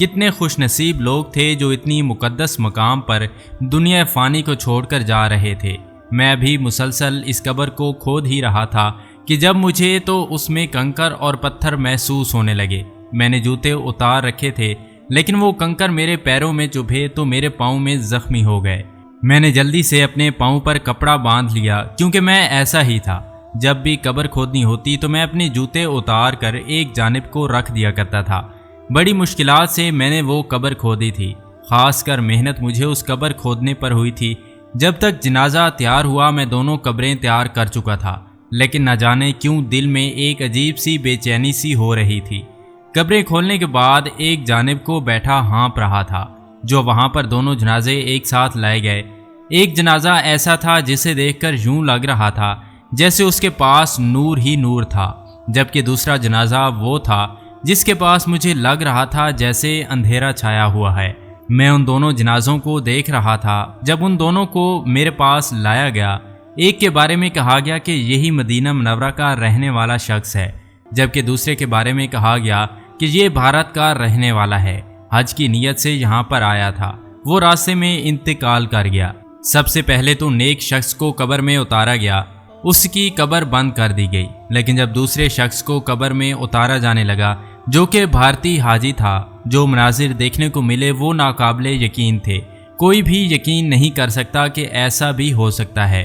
کتنے خوش نصیب لوگ تھے جو اتنی مقدس مقام پر دنیا فانی کو چھوڑ کر جا رہے تھے۔ میں بھی مسلسل اس قبر کو کھود ہی رہا تھا کہ جب مجھے تو اس میں کنکر اور پتھر محسوس ہونے لگے۔ میں نے جوتے اتار رکھے تھے لیکن وہ کنکر میرے پیروں میں چبھے تو میرے پاؤں میں زخمی ہو گئے۔ میں نے جلدی سے اپنے پاؤں پر کپڑا باندھ لیا کیونکہ میں ایسا ہی تھا۔ جب بھی قبر کھودنی ہوتی تو میں اپنے جوتے اتار کر ایک جانب کو رکھ دیا کرتا تھا۔ بڑی مشکلات سے میں نے وہ قبر کھودی تھی۔ خاص کر محنت مجھے اس قبر کھودنے پر ہوئی تھی۔ جب تک جنازہ تیار ہوا میں دونوں قبریں تیار کر چکا تھا، لیکن نہ جانے کیوں دل میں ایک عجیب سی بے چینی سی ہو رہی تھی۔ قبریں کھولنے کے بعد ایک جانب کو بیٹھا ہانپ رہا تھا جو وہاں پر دونوں جنازے ایک ساتھ لائے گئے۔ ایک جنازہ ایسا تھا جسے دیکھ کر یوں لگ رہا تھا جیسے اس کے پاس نور ہی نور تھا، جبکہ دوسرا جنازہ وہ تھا جس کے پاس مجھے لگ رہا تھا جیسے اندھیرا چھایا ہوا ہے۔ میں ان دونوں جنازوں کو دیکھ رہا تھا۔ جب ان دونوں کو میرے پاس لایا گیا، ایک کے بارے میں کہا گیا کہ یہی مدینہ منورہ کا رہنے والا شخص ہے، جبکہ دوسرے کے بارے میں کہا گیا کہ یہ بھارت کا رہنے والا ہے، حج کی نیت سے یہاں پر آیا تھا، وہ راستے میں انتقال کر گیا۔ سب سے پہلے تو نیک شخص کو قبر میں اتارا گیا، اس کی قبر بند کر دی گئی، لیکن جب دوسرے شخص کو قبر میں اتارا جانے لگا جو کہ بھارتی حاجی تھا، جو مناظر دیکھنے کو ملے وہ ناقابل یقین تھے۔ کوئی بھی یقین نہیں کر سکتا کہ ایسا بھی ہو سکتا ہے۔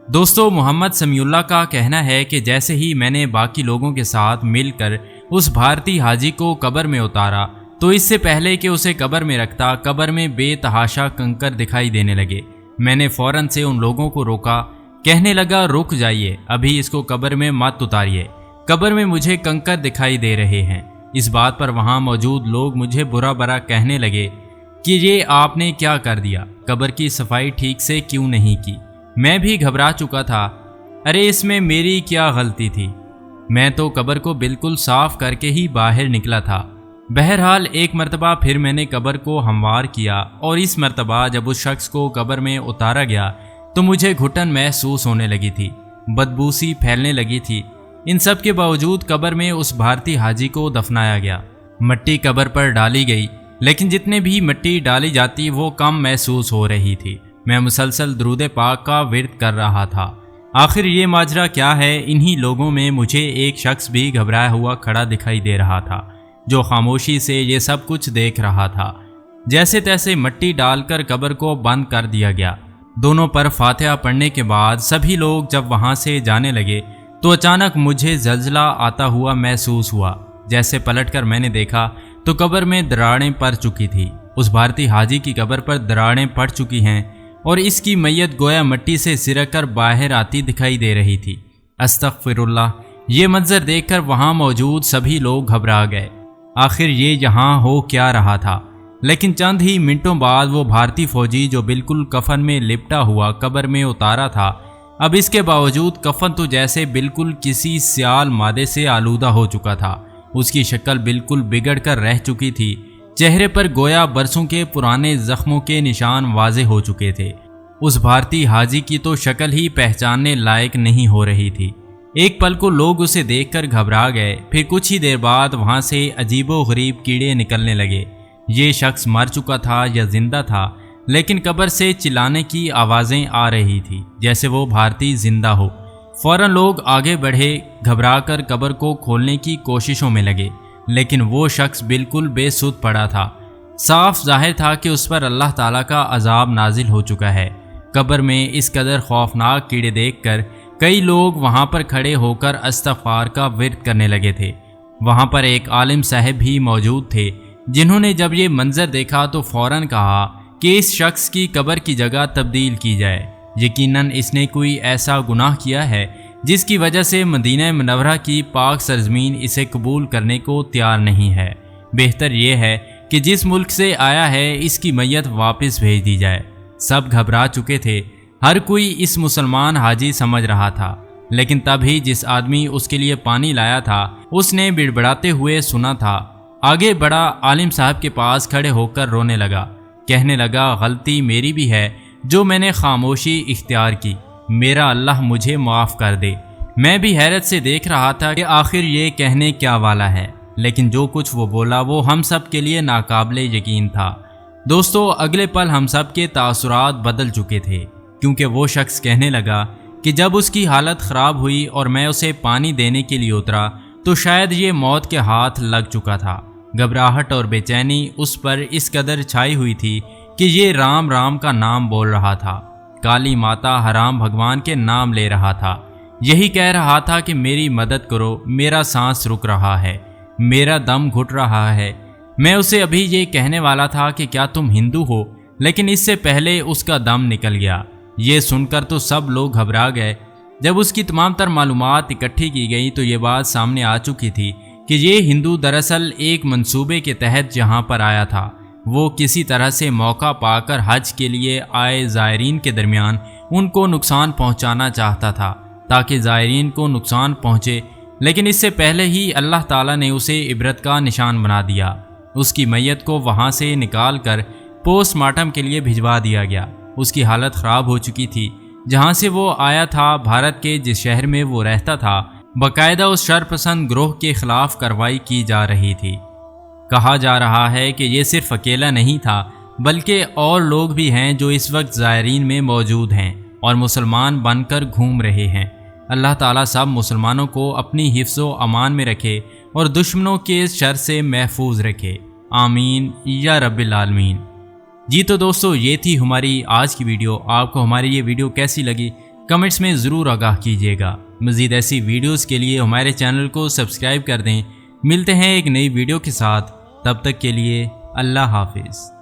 دوستو، محمد سمیع اللہ کا کہنا ہے کہ جیسے ہی میں نے باقی لوگوں کے ساتھ مل کر اس بھارتی حاجی کو قبر میں اتارا تو اس سے پہلے کہ اسے قبر میں رکھتا، قبر میں بے تحاشا کنکر دکھائی دینے لگے۔ میں نے فوراً سے ان لوگوں کو روکا، کہنے لگا رک جائیے، ابھی اس کو قبر میں مت اتاریے، قبر میں مجھے کنکر دکھائی دے رہے ہیں۔ اس بات پر وہاں موجود لوگ مجھے برا برا کہنے لگے کہ یہ آپ نے کیا کر دیا، قبر کی صفائی ٹھیک سے کیوں نہیں کی؟ میں بھی گھبرا چکا تھا۔ ارے اس میں میری کیا غلطی تھی؟ میں تو قبر کو بالکل صاف کر کے ہی باہر نکلا تھا۔ بہرحال ایک مرتبہ پھر میں نے قبر کو ہموار کیا اور اس مرتبہ جب اس شخص کو قبر میں اتارا گیا تو مجھے گھٹن محسوس ہونے لگی تھی، بدبو سی پھیلنے لگی تھی۔ ان سب کے باوجود قبر میں اس بھارتی حاجی کو دفنایا گیا۔ مٹی قبر پر ڈالی گئی، لیکن جتنے بھی مٹی ڈالی جاتی وہ کم محسوس ہو رہی تھی۔ میں مسلسل درود پاک کا ورد کر رہا تھا۔ آخر یہ ماجرا کیا ہے؟ انہی لوگوں میں مجھے ایک شخص بھی گھبرایا ہوا کھڑا دکھائی دے رہا تھا جو خاموشی سے یہ سب کچھ دیکھ رہا تھا۔ جیسے تیسے مٹی ڈال کر قبر کو بند کر دیا گیا۔ دونوں پر فاتحہ پڑھنے کے بعد سبھی لوگ جب وہاں سے جانے لگے تو اچانک مجھے زلزلہ آتا ہوا محسوس ہوا۔ جیسے پلٹ کر میں نے دیکھا تو قبر میں دراڑیں پڑ چکی تھی۔ اس بھارتی حاجی کی قبر پر دراڑیں پڑ چکی ہیں اور اس کی میت گویا مٹی سے سرک کر باہر آتی دکھائی دے رہی تھی۔ استغفر اللہ! یہ منظر دیکھ کر وہاں موجود سبھی لوگ گھبرا گئے۔ آخر یہ یہاں ہو کیا رہا تھا؟ لیکن چند ہی منٹوں بعد وہ بھارتی فوجی جو بالکل کفن میں لپٹا ہوا قبر میں اتارا تھا، اب اس کے باوجود کفن تو جیسے بالکل کسی سیال مادے سے آلودہ ہو چکا تھا۔ اس کی شکل بالکل بگڑ کر رہ چکی تھی، چہرے پر گویا برسوں کے پرانے زخموں کے نشان واضح ہو چکے تھے۔ اس بھارتی حاجی کی تو شکل ہی پہچاننے لائق نہیں ہو رہی تھی۔ ایک پل کو لوگ اسے دیکھ کر گھبرا گئے، پھر کچھ ہی دیر بعد وہاں سے عجیب و غریب کیڑے نکلنے لگے۔ یہ شخص مر چکا تھا یا زندہ تھا، لیکن قبر سے چلانے کی آوازیں آ رہی تھی جیسے وہ بھارتی زندہ ہو۔ فوراً لوگ آگے بڑھے، گھبرا کر قبر کو کھولنے کی کوششوں میں لگے، لیکن وہ شخص بالکل بے سود پڑا تھا۔ صاف ظاہر تھا کہ اس پر اللہ تعالیٰ کا عذاب نازل ہو چکا ہے۔ قبر میں اس قدر خوفناک کیڑے دیکھ کر کئی لوگ وہاں پر کھڑے ہو کر استغفار کا ورد کرنے لگے تھے۔ وہاں پر ایک عالم صاحب بھی موجود تھے جنہوں نے جب یہ منظر دیکھا تو فوراً کہا کہ اس شخص کی قبر کی جگہ تبدیل کی جائے، یقیناً اس نے کوئی ایسا گناہ کیا ہے جس کی وجہ سے مدینہ منورہ کی پاک سرزمین اسے قبول کرنے کو تیار نہیں ہے۔ بہتر یہ ہے کہ جس ملک سے آیا ہے اس کی میت واپس بھیج دی جائے۔ سب گھبرا چکے تھے، ہر کوئی اس مسلمان حاجی سمجھ رہا تھا، لیکن تب ہی جس آدمی اس کے لیے پانی لایا تھا اس نے بڑبڑاتے ہوئے سنا تھا، آگے بڑا، عالم صاحب کے پاس کھڑے ہو کر رونے لگا، کہنے لگا غلطی میری بھی ہے جو میں نے خاموشی اختیار کی، میرا اللہ مجھے معاف کر دے۔ میں بھی حیرت سے دیکھ رہا تھا کہ آخر یہ کہنے کیا والا ہے، لیکن جو کچھ وہ بولا وہ ہم سب کے لیے ناقابل یقین تھا۔ دوستو، اگلے پل ہم سب کے تاثرات بدل چکے تھے، کیونکہ وہ شخص کہنے لگا کہ جب اس کی حالت خراب ہوئی اور میں اسے پانی دینے کے لیے اترا تو شاید یہ موت کے ہاتھ لگ چکا تھا۔ گھبراہٹ اور بے چینی اس پر اس قدر چھائی ہوئی تھی کہ یہ رام رام کا نام بول رہا تھا، کالی ماتا حرام بھگوان کے نام لے رہا تھا، یہی کہہ رہا تھا کہ میری مدد کرو، میرا سانس رک رہا ہے، میرا دم گھٹ رہا ہے۔ میں اسے ابھی یہ کہنے والا تھا کہ کیا تم ہندو ہو، لیکن اس سے پہلے اس کا دم نکل گیا۔ یہ سن کر تو سب لوگ گھبرا گئے۔ جب اس کی تمام تر معلومات اکٹھی کی گئی تو یہ بات سامنے آ چکی تھی کہ یہ ہندو دراصل ایک منصوبے کے تحت جہاں پر آیا تھا، وہ کسی طرح سے موقع پا کر حج کے لیے آئے زائرین کے درمیان ان کو نقصان پہنچانا چاہتا تھا، تاکہ زائرین کو نقصان پہنچے، لیکن اس سے پہلے ہی اللہ تعالیٰ نے اسے عبرت کا نشان بنا دیا۔ اس کی میت کو وہاں سے نکال کر پوسٹ مارٹم کے لیے بھجوا دیا گیا۔ اس کی حالت خراب ہو چکی تھی۔ جہاں سے وہ آیا تھا، بھارت کے جس شہر میں وہ رہتا تھا، باقاعدہ اس شرپسند گروہ کے خلاف کارروائی کی جا رہی تھی۔ کہا جا رہا ہے کہ یہ صرف اکیلا نہیں تھا، بلکہ اور لوگ بھی ہیں جو اس وقت زائرین میں موجود ہیں اور مسلمان بن کر گھوم رہے ہیں۔ اللہ تعالیٰ سب مسلمانوں کو اپنی حفظ و امان میں رکھے اور دشمنوں کے شر سے محفوظ رکھے، آمین یا رب العالمین۔ جی تو دوستو، یہ تھی ہماری آج کی ویڈیو۔ آپ کو ہماری یہ ویڈیو کیسی لگی کمنٹس میں ضرور آگاہ کیجیے گا۔ مزید ایسی ویڈیوز کے لیے ہمارے چینل کو سبسکرائب کر دیں۔ ملتے ہیں ایک نئی ویڈیو کے ساتھ، تب تک کے لیے اللہ حافظ۔